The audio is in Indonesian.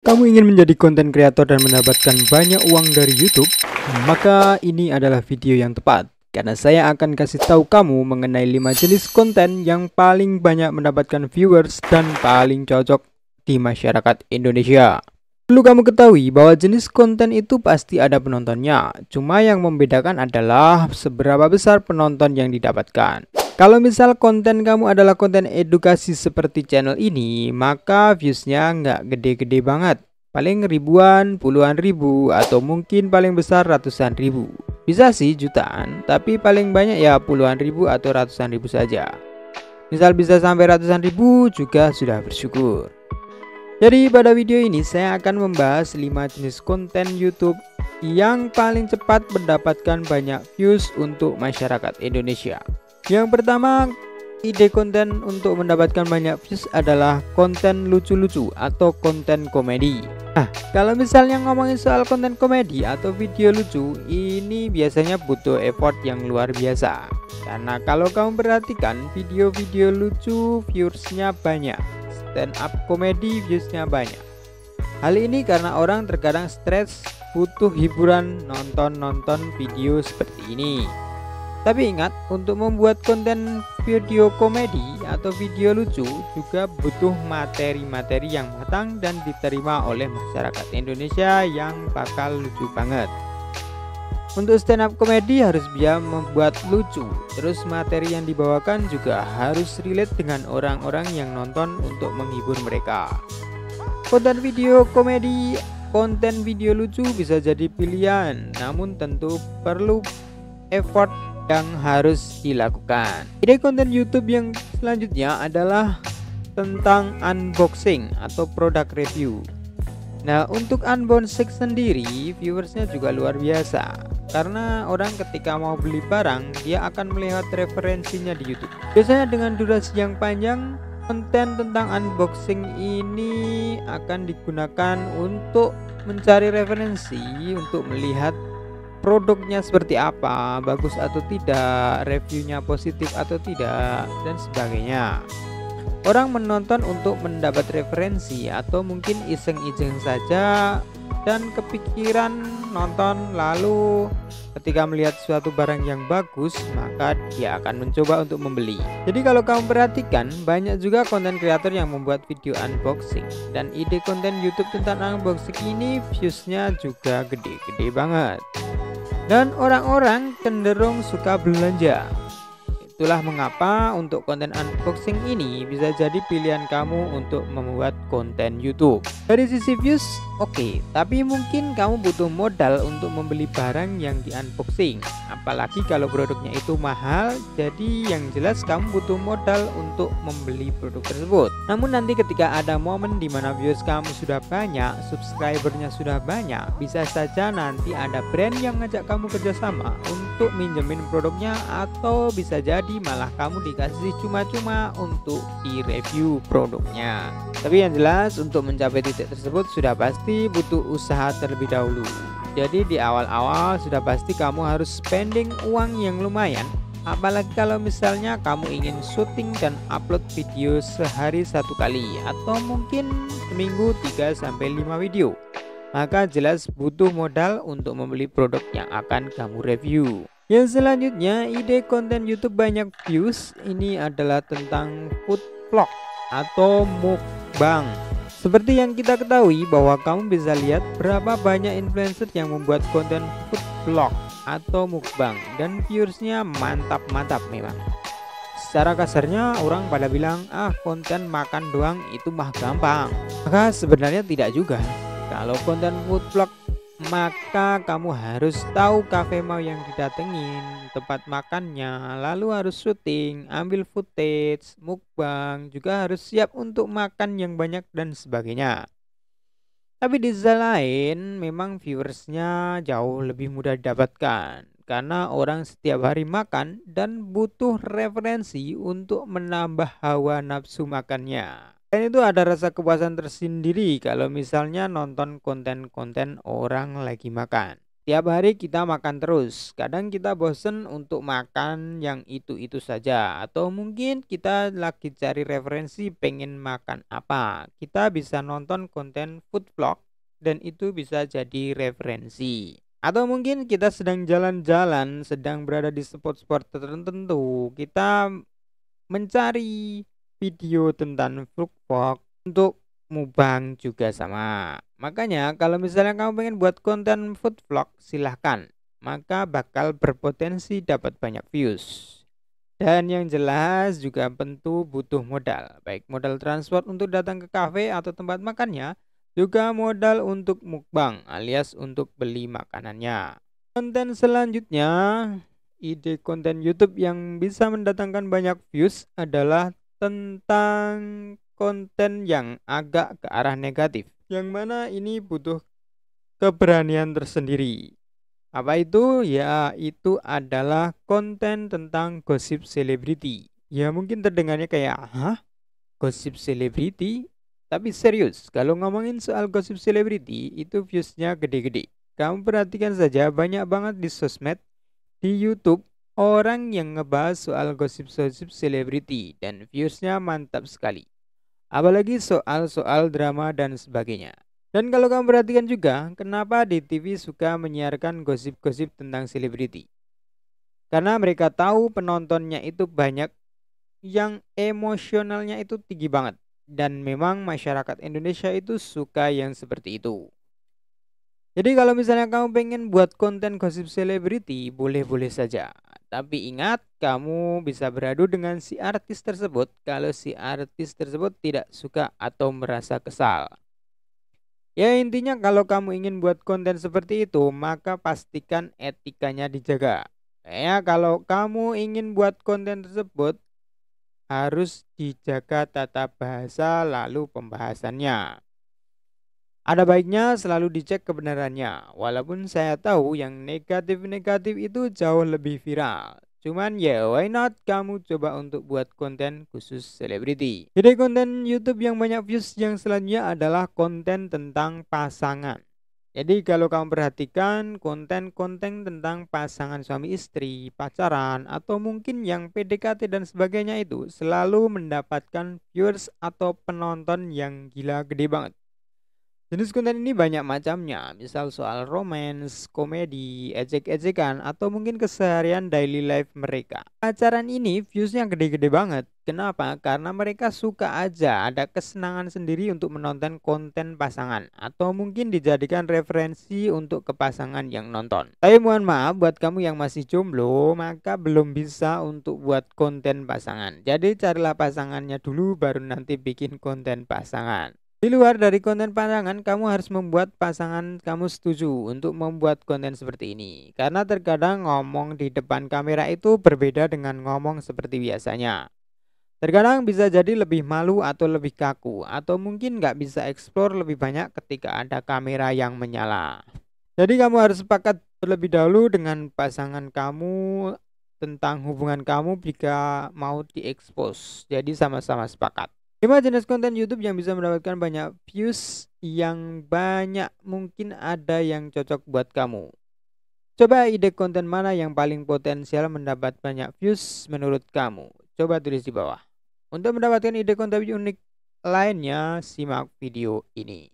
Kamu ingin menjadi konten kreator dan mendapatkan banyak uang dari YouTube? Maka ini adalah video yang tepat. Karena saya akan kasih tahu kamu mengenai 5 jenis konten yang paling banyak mendapatkan viewers dan paling cocok di masyarakat Indonesia. Perlu kamu ketahui bahwa jenis konten itu pasti ada penontonnya. Cuma yang membedakan adalah seberapa besar penonton yang didapatkan. Kalau misal konten kamu adalah konten edukasi seperti channel ini, maka viewsnya nggak gede-gede banget. Paling ribuan, puluhan ribu, atau mungkin paling besar ratusan ribu. Bisa sih jutaan, tapi paling banyak ya puluhan ribu atau ratusan ribu saja. Misal bisa sampai ratusan ribu juga sudah bersyukur. Jadi pada video ini saya akan membahas 5 jenis konten YouTube yang paling cepat mendapatkan banyak views untuk masyarakat Indonesia. Yang pertama, ide konten untuk mendapatkan banyak views adalah konten lucu-lucu atau konten komedi. Nah, kalau misalnya ngomongin soal konten komedi atau video lucu, ini biasanya butuh effort yang luar biasa. Karena kalau kamu perhatikan video-video lucu viewersnya banyak, stand up komedi viewsnya banyak. Hal ini karena orang terkadang stres, butuh hiburan, nonton video seperti ini. Tapi ingat, untuk membuat konten video komedi atau video lucu juga butuh materi-materi yang matang dan diterima oleh masyarakat Indonesia yang bakal lucu banget. Untuk stand up komedi harus bisa membuat lucu, terus materi yang dibawakan juga harus relate dengan orang-orang yang nonton untuk menghibur mereka. Konten video komedi, konten video lucu bisa jadi pilihan, namun tentu perlu effort yang harus dilakukan. Ide konten YouTube yang selanjutnya adalah tentang unboxing atau produk review. Nah, untuk unboxing sendiri viewersnya juga luar biasa, karena orang ketika mau beli barang dia akan melihat referensinya di YouTube. Biasanya dengan durasi yang panjang, konten tentang unboxing ini akan digunakan untuk mencari referensi, untuk melihat produknya seperti apa, bagus atau tidak, reviewnya positif atau tidak, dan sebagainya. Orang menonton untuk mendapat referensi atau mungkin iseng-iseng saja dan kepikiran nonton, lalu ketika melihat suatu barang yang bagus maka dia akan mencoba untuk membeli. Jadi kalau kamu perhatikan, banyak juga konten kreator yang membuat video unboxing, dan ide konten YouTube tentang unboxing ini viewsnya juga gede-gede banget. Dan orang-orang cenderung suka belanja. Itulah mengapa untuk konten unboxing ini bisa jadi pilihan kamu untuk membuat konten YouTube. Dari sisi views, oke, tapi mungkin kamu butuh modal untuk membeli barang yang di unboxing. Apalagi kalau produknya itu mahal, jadi yang jelas kamu butuh modal untuk membeli produk tersebut. Namun nanti ketika ada momen di mana views kamu sudah banyak, subscribernya sudah banyak, bisa saja nanti ada brand yang ngajak kamu kerjasama untuk minjemin produknya, atau bisa jadi malah kamu dikasih cuma-cuma untuk di-review produknya. Tapi yang jelas untuk mencapai titik tersebut sudah pasti butuh usaha terlebih dahulu. Jadi di awal-awal sudah pasti kamu harus spending uang yang lumayan. Apalagi kalau misalnya kamu ingin syuting dan upload video sehari 1 kali, atau mungkin seminggu 3-5 video, maka jelas butuh modal untuk membeli produk yang akan kamu review. Yang selanjutnya, ide konten YouTube banyak views ini adalah tentang food vlog atau mukbang. Seperti yang kita ketahui bahwa kamu bisa lihat berapa banyak influencer yang membuat konten food vlog atau mukbang dan viewersnya mantap-mantap memang. Secara kasarnya orang pada bilang, konten makan doang itu mah gampang. Maka sebenarnya tidak juga. Kalau konten food vlog, maka kamu harus tahu cafe mau yang didatengin, tempat makannya, lalu harus syuting, ambil footage, mukbang, juga harus siap untuk makan yang banyak dan sebagainya. Tapi di sisi lain memang viewersnya jauh lebih mudah didapatkan, karena orang setiap hari makan dan butuh referensi untuk menambah hawa nafsu makannya. Dan itu ada rasa kepuasan tersendiri kalau misalnya nonton konten-konten orang lagi makan. Tiap hari kita makan terus, kadang kita bosen untuk makan yang itu-itu saja. Atau mungkin kita lagi cari referensi pengen makan apa. Kita bisa nonton konten food vlog dan itu bisa jadi referensi. Atau mungkin kita sedang jalan-jalan, sedang berada di spot-spot tertentu. Kita mencari video tentang food vlog untuk mukbang juga sama. Makanya kalau misalnya kamu pengen buat konten food vlog silahkan, maka bakal berpotensi dapat banyak views. Dan yang jelas juga tentu butuh modal, baik modal transport untuk datang ke kafe atau tempat makannya, juga modal untuk mukbang alias untuk beli makanannya. Konten selanjutnya, ide konten YouTube yang bisa mendatangkan banyak views adalah tentang konten yang agak ke arah negatif, yang mana ini butuh keberanian tersendiri. Apa itu? Ya, itu adalah konten tentang gosip selebriti. Ya mungkin terdengarnya kayak, hah? Gosip selebriti? Tapi serius, kalau ngomongin soal gosip selebriti, itu viewsnya gede-gede. Kamu perhatikan saja, banyak banget di sosmed, di YouTube, orang yang ngebahas soal gosip-gosip selebriti dan viewsnya mantap sekali. Apalagi soal-soal drama dan sebagainya. Dan kalau kamu perhatikan juga, kenapa di TV suka menyiarkan gosip-gosip tentang selebriti? Karena mereka tahu penontonnya itu banyak yang emosionalnya itu tinggi banget. Dan memang masyarakat Indonesia itu suka yang seperti itu. Jadi kalau misalnya kamu pengen buat konten gosip selebriti, boleh-boleh saja. Tapi ingat, kamu bisa beradu dengan si artis tersebut kalau si artis tersebut tidak suka atau merasa kesal. Ya intinya kalau kamu ingin buat konten seperti itu, maka pastikan etikanya dijaga. Ya kalau kamu ingin buat konten tersebut, harus dijaga tata bahasa lalu pembahasannya. Ada baiknya selalu dicek kebenarannya, walaupun saya tahu yang negatif-negatif itu jauh lebih viral. Cuman ya why not kamu coba untuk buat konten khusus selebriti. Jadi konten YouTube yang banyak views yang selanjutnya adalah konten tentang pasangan. Jadi kalau kamu perhatikan konten-konten tentang pasangan suami istri, pacaran, atau mungkin yang PDKT dan sebagainya itu selalu mendapatkan viewers atau penonton yang gila gede banget. Jenis konten ini banyak macamnya, misal soal romance, komedi, ejek-ejekan, atau mungkin keseharian daily life mereka. Pacaran ini viewsnya gede-gede banget. Kenapa? Karena mereka suka aja ada kesenangan sendiri untuk menonton konten pasangan, atau mungkin dijadikan referensi untuk ke pasangan yang nonton. Tapi mohon maaf buat kamu yang masih jomblo, maka belum bisa untuk buat konten pasangan. Jadi carilah pasangannya dulu baru nanti bikin konten pasangan. Di luar dari konten pasangan, kamu harus membuat pasangan kamu setuju untuk membuat konten seperti ini. Karena terkadang ngomong di depan kamera itu berbeda dengan ngomong seperti biasanya. Terkadang bisa jadi lebih malu atau lebih kaku, atau mungkin nggak bisa explore lebih banyak ketika ada kamera yang menyala. Jadi kamu harus sepakat terlebih dahulu dengan pasangan kamu tentang hubungan kamu jika mau diekspos. Jadi sama-sama sepakat. 5 jenis konten YouTube yang bisa mendapatkan banyak views yang banyak, mungkin ada yang cocok buat kamu. Coba ide konten mana yang paling potensial mendapat banyak views menurut kamu? Coba tulis di bawah. Untuk mendapatkan ide konten unik lainnya, simak video ini.